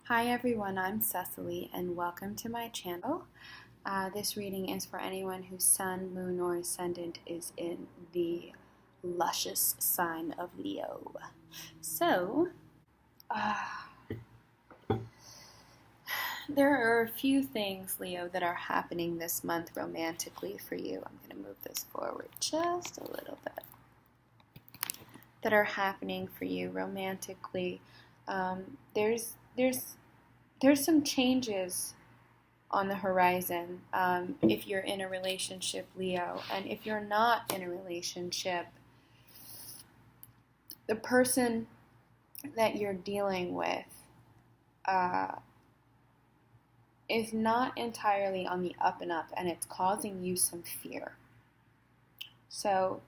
Hi everyone, I'm Cecily and welcome to my channel. This reading is for anyone whose sun, moon, or ascendant is in the luscious sign of Leo. So, there are a few things, Leo, that are happening this month romantically for you. I'm going to move this forward just a little bit. That are happening for you romantically. There's some changes on the horizon if you're in a relationship, Leo. And if you're not in a relationship, the person that you're dealing with is not entirely on the up and up, and it's causing you some fear. So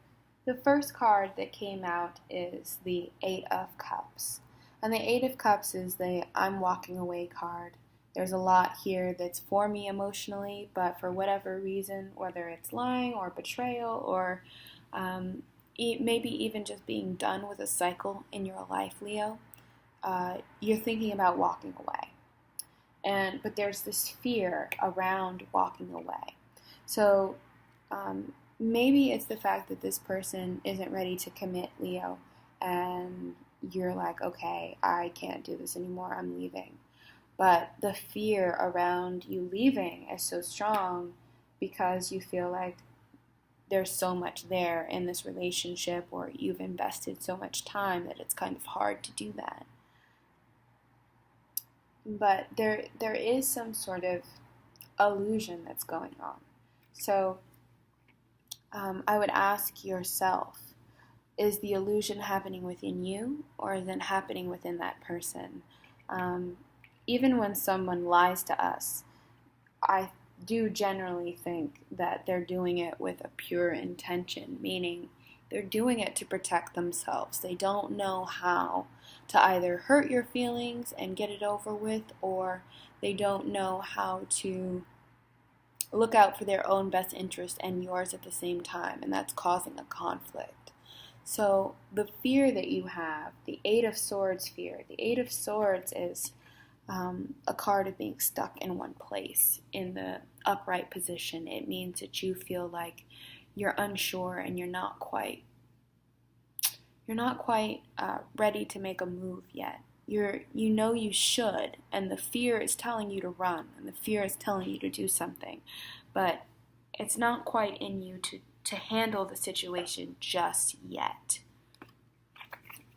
the first card that came out is the Eight of Cups. And the Eight of Cups is the I'm walking away card. There's a lot here that's for me emotionally, but for whatever reason, whether it's lying or betrayal or maybe even just being done with a cycle in your life, Leo, you're thinking about walking away. But there's this fear around walking away. So maybe it's the fact that this person isn't ready to commit, Leo, and you're like, okay, I can't do this anymore, I'm leaving. But the fear around you leaving is so strong because you feel like there's so much there in this relationship, or you've invested so much time that it's kind of hard to do that. But there is some sort of illusion that's going on. So I would ask yourself, is the illusion happening within you, or is it happening within that person? Even when someone lies to us, I do generally think that they're doing it with a pure intention, meaning they're doing it to protect themselves. They don't know how to either hurt your feelings and get it over with, or they don't know how to look out for their own best interest and yours at the same time, and that's causing a conflict. So the fear that you have, the Eight of Swords fear, the Eight of Swords is a card of being stuck in one place in the upright position. It means that you feel like you're unsure and you're not quite ready to make a move yet. You know you should, and the fear is telling you to run, and the fear is telling you to do something, but it's not quite in you to handle the situation just yet.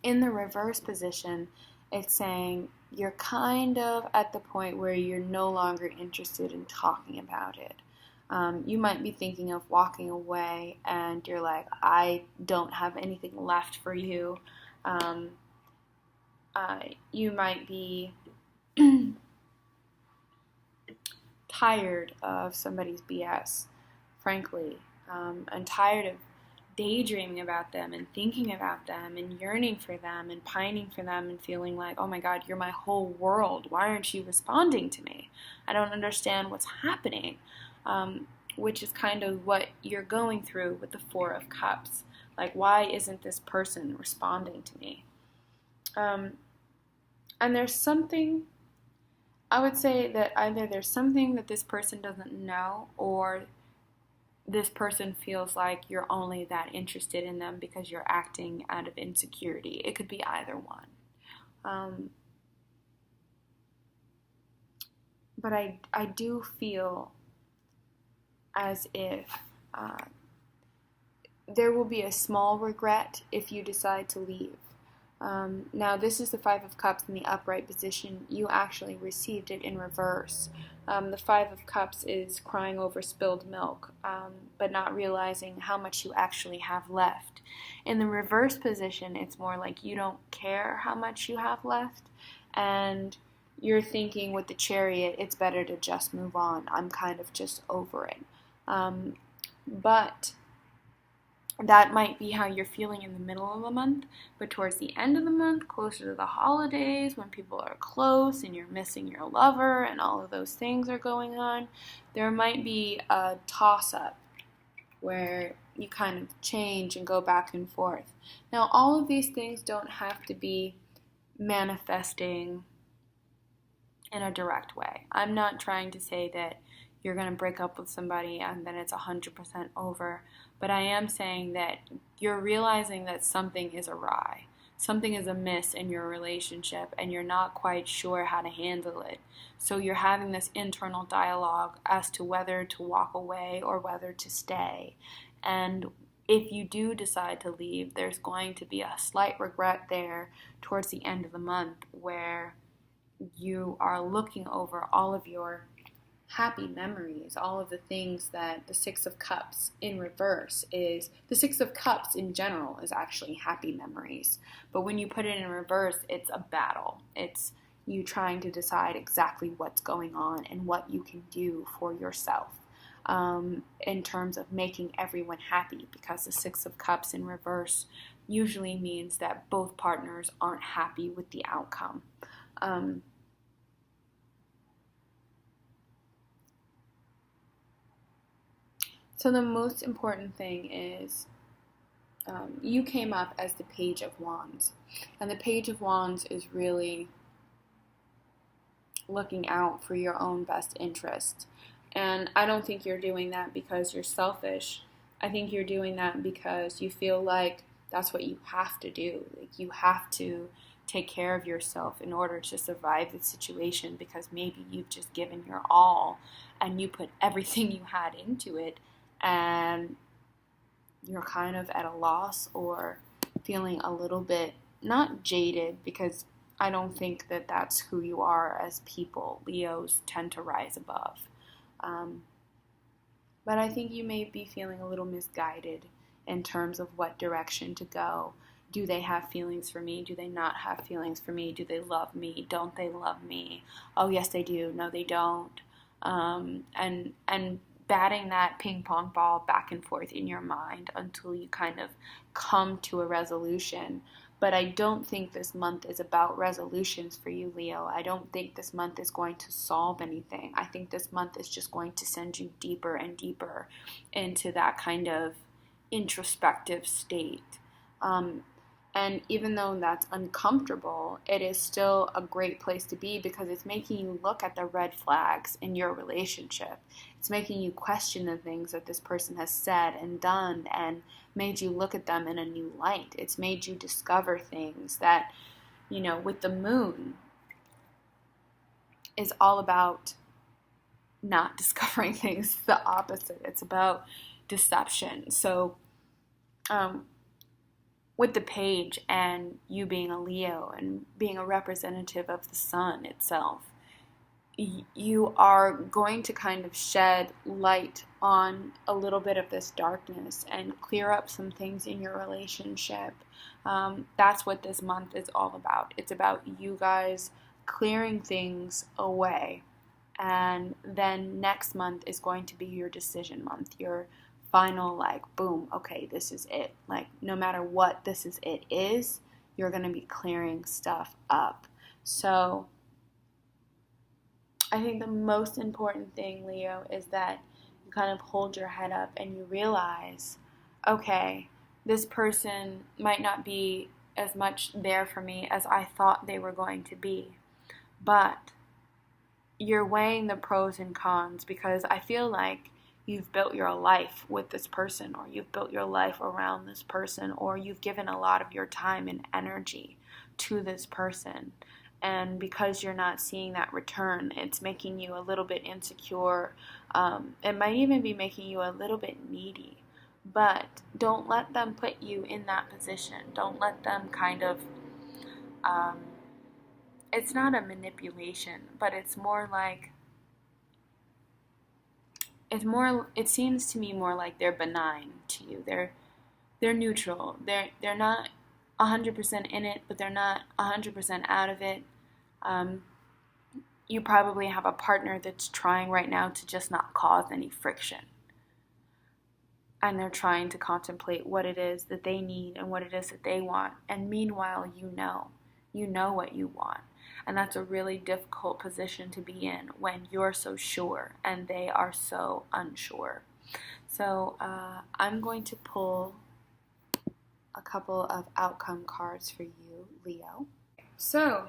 In the reverse position, it's saying you're kind of at the point where you're no longer interested in talking about it. You might be thinking of walking away, and you're like, I don't have anything left for you. You might be tired of somebody's BS, frankly, and tired of daydreaming about them and thinking about them and yearning for them and pining for them and feeling like, oh my God, you're my whole world. Why aren't you responding to me? I don't understand what's happening, which is kind of what you're going through with the Four of Cups. Like, why isn't this person responding to me? And there's something, I would say that either there's something that this person doesn't know, or this person feels like you're only that interested in them because you're acting out of insecurity. It could be either one. But I do feel as if there will be a small regret if you decide to leave. Now, this is the Five of Cups in the upright position. You actually received it in reverse. The Five of Cups is crying over spilled milk, but not realizing how much you actually have left. In the reverse position, it's more like you don't care how much you have left, and you're thinking with the Chariot, it's better to just move on. I'm kind of just over it. But that might be how you're feeling in the middle of the month, but towards the end of the month, closer to the holidays, when people are close and you're missing your lover and all of those things are going on, there might be a toss-up where you kind of change and go back and forth. Now, all of these things don't have to be manifesting in a direct way. I'm not trying to say that you're going to break up with somebody and then it's 100% over, but I am saying that you're realizing that something is awry. Something is amiss in your relationship and you're not quite sure how to handle it. So you're having this internal dialogue as to whether to walk away or whether to stay. And if you do decide to leave, there's going to be a slight regret there towards the end of the month where you are looking over all of your happy memories, all of the things that the Six of Cups in reverse is. The Six of Cups in general is actually happy memories. But when you put it in reverse, it's a battle. It's you trying to decide exactly what's going on and what you can do for yourself in terms of making everyone happy, because the Six of Cups in reverse usually means that both partners aren't happy with the outcome. So the most important thing is you came up as the Page of Wands. And the Page of Wands is really looking out for your own best interest. And I don't think you're doing that because you're selfish. I think you're doing that because you feel like that's what you have to do. Like you have to take care of yourself in order to survive the situation, because maybe you've just given your all and you put everything you had into it, and you're kind of at a loss or feeling a little bit, not jaded, because I don't think that that's who you are as people. Leos tend to rise above. But I think you may be feeling a little misguided in terms of what direction to go. Do they have feelings for me? Do they not have feelings for me? Do they love me? Don't they love me? Oh, yes, they do. No, they don't. And batting that ping pong ball back and forth in your mind until you kind of come to a resolution. But I don't think this month is about resolutions for you, Leo. I don't think this month is going to solve anything. I think this month is just going to send you deeper and deeper into that kind of introspective state. And even though that's uncomfortable, it is still a great place to be, because it's making you look at the red flags in your relationship. It's making you question the things that this person has said and done and made you look at them in a new light. It's made you discover things that, you know, with the moon is all about not discovering things. It's the opposite. It's about deception. So, with the page and you being a Leo and being a representative of the sun itself, you are going to kind of shed light on a little bit of this darkness and clear up some things in your relationship. That's what this month is all about. It's about you guys clearing things away. And then next month is going to be your decision month, your final, like, boom, okay, this is it. Like, no matter what this is it is, you're going to be clearing stuff up. So I think the most important thing, Leo, is that you kind of hold your head up and you realize, okay, this person might not be as much there for me as I thought they were going to be. But you're weighing the pros and cons, because I feel like you've built your life with this person, or you've built your life around this person, or you've given a lot of your time and energy to this person. And because you're not seeing that return, it's making you a little bit insecure. It might even be making you a little bit needy. But don't let them put you in that position. Don't let them kind of, it's not a manipulation, but it's more like, it seems to me more like they're benign to you. They're neutral. They're not 100% in it, but they're not 100% out of it. You probably have a partner that's trying right now to just not cause any friction. And they're trying to contemplate what it is that they need and what it is that they want. And meanwhile, you know what you want. And that's a really difficult position to be in when you're so sure and they are so unsure. So I'm going to pull a couple of outcome cards for you, Leo. So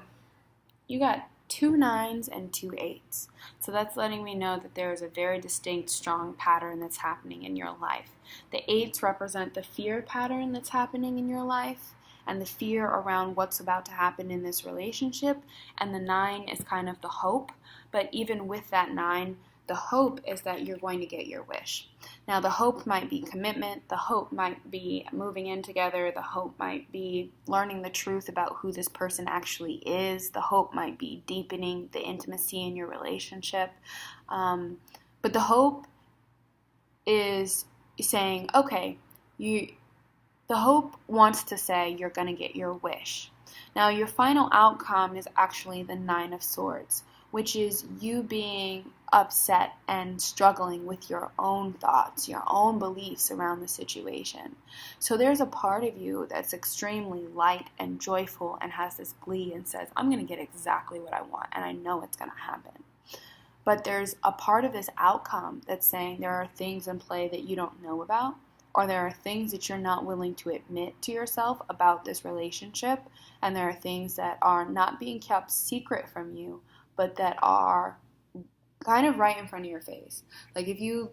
you got 2 9s and 2 8s. So that's letting me know that there is a very distinct, strong pattern that's happening in your life. The 8s represent the fear pattern that's happening in your life and the fear around what's about to happen in this relationship. And the 9 is kind of the hope. But even with that 9, the hope is that you're going to get your wish. Now, the hope might be commitment. The hope might be moving in together. The hope might be learning the truth about who this person actually is. The hope might be deepening the intimacy in your relationship. But the hope is saying, okay, the hope wants to say you're going to get your wish. Now, your final outcome is actually the 9 of Swords, which is you being upset and struggling with your own thoughts, your own beliefs around the situation. So there's a part of you that's extremely light and joyful and has this glee and says, I'm going to get exactly what I want, and I know it's going to happen. But there's a part of this outcome that's saying there are things in play that you don't know about, or there are things that you're not willing to admit to yourself about this relationship, and there are things that are not being kept secret from you, but that are kind of right in front of your face. Like if you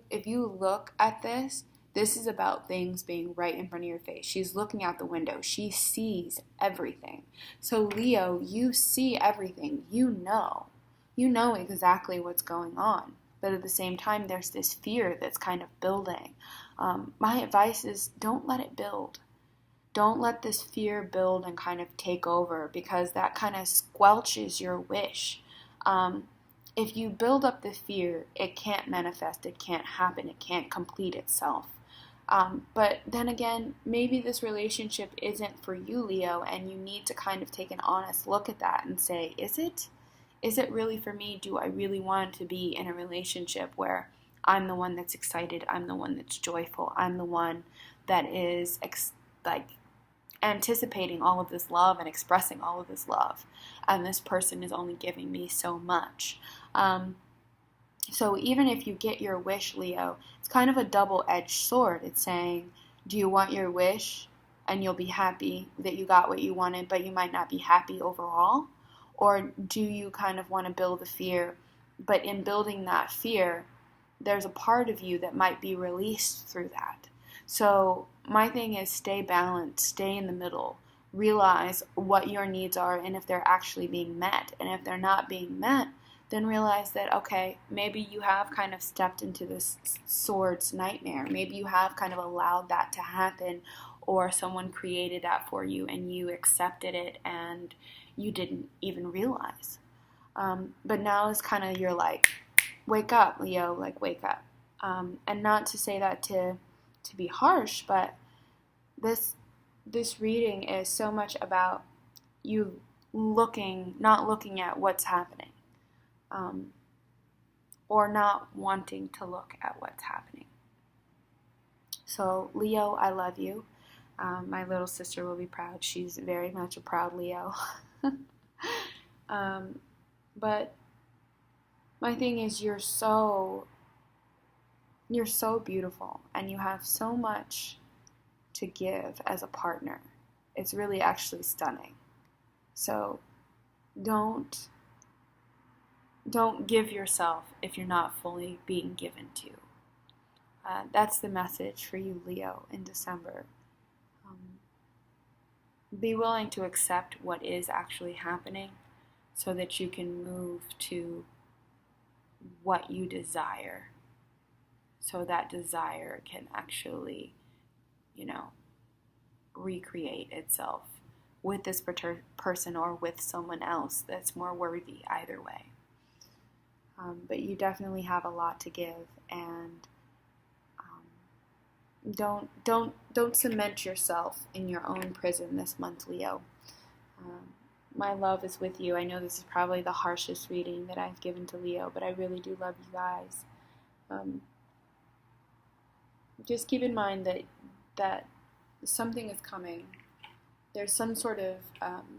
look at this is about things being right in front of your face. She's looking out the window. She sees everything. So Leo, you see everything. You know exactly what's going on. But at the same time, there's this fear that's kind of building. My advice is don't let it build. Don't let this fear build and kind of take over, because that kind of squelches your wish. If you build up the fear, it can't manifest, it can't happen, it can't complete itself. But then again, maybe this relationship isn't for you, Leo, and you need to kind of take an honest look at that and say, is it? Is it really for me? Do I really want to be in a relationship where I'm the one that's excited, I'm the one that's joyful, I'm the one that is anticipating all of this love and expressing all of this love, and this person is only giving me so much. So even if you get your wish, Leo, it's kind of a double-edged sword. It's saying, do you want your wish and you'll be happy that you got what you wanted, but you might not be happy overall? Or do you kind of want to build the fear, but in building that fear, there's a part of you that might be released through that. So my thing is stay balanced, stay in the middle, realize what your needs are and if they're actually being met. And if they're not being met, then realize that, okay, maybe you have kind of stepped into this swords nightmare. Maybe you have kind of allowed that to happen, or someone created that for you and you accepted it and you didn't even realize. But now is kind of, you're like, wake up, Leo, like wake up. And not to say that to be harsh, but this reading is so much about you not looking at what's happening, or not wanting to look at what's happening. So Leo, I love you. My little sister will be proud. She's very much a proud Leo. But my thing is, you're so beautiful, and you have so much to give as a partner. It's really actually stunning. So don't give yourself if you're not fully being given to. That's the message for you, Leo, in December. Be willing to accept what is actually happening so that you can move to what you desire. So that desire can actually, recreate itself with this person or with someone else that's more worthy either way. But you definitely have a lot to give, and don't cement yourself in your own prison this month, Leo. My love is with you. I know this is probably the harshest reading that I've given to Leo, but I really do love you guys. Just keep in mind that something is coming. There's some sort of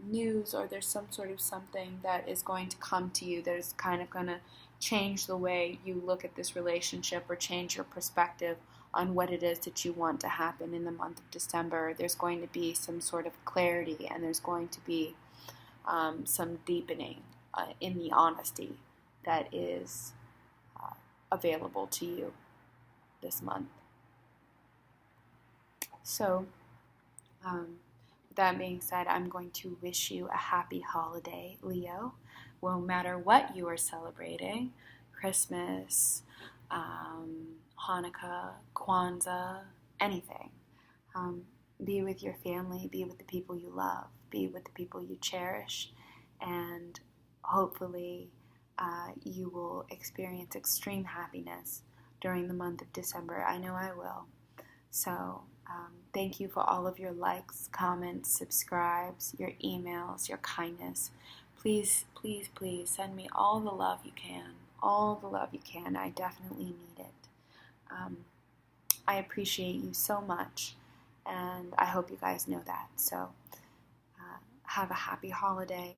news, or there's some sort of something that is going to come to you that is kind of going to change the way you look at this relationship, or change your perspective on what it is that you want to happen in the month of December. There's going to be some sort of clarity, and there's going to be some deepening in the honesty that is available to you this month. So, with that being said, I'm going to wish you a happy holiday, Leo. No matter what you are celebrating, Christmas, Hanukkah, Kwanzaa, anything. Be with your family, be with the people you love, be with the people you cherish, and hopefully you will experience extreme happiness during the month of December. I know I will. So thank you for all of your likes, comments, subscribes, your emails, your kindness. Please, please, please send me all the love you can. All the love you can. I definitely need it. I appreciate you so much, and I hope you guys know that. So have a happy holiday.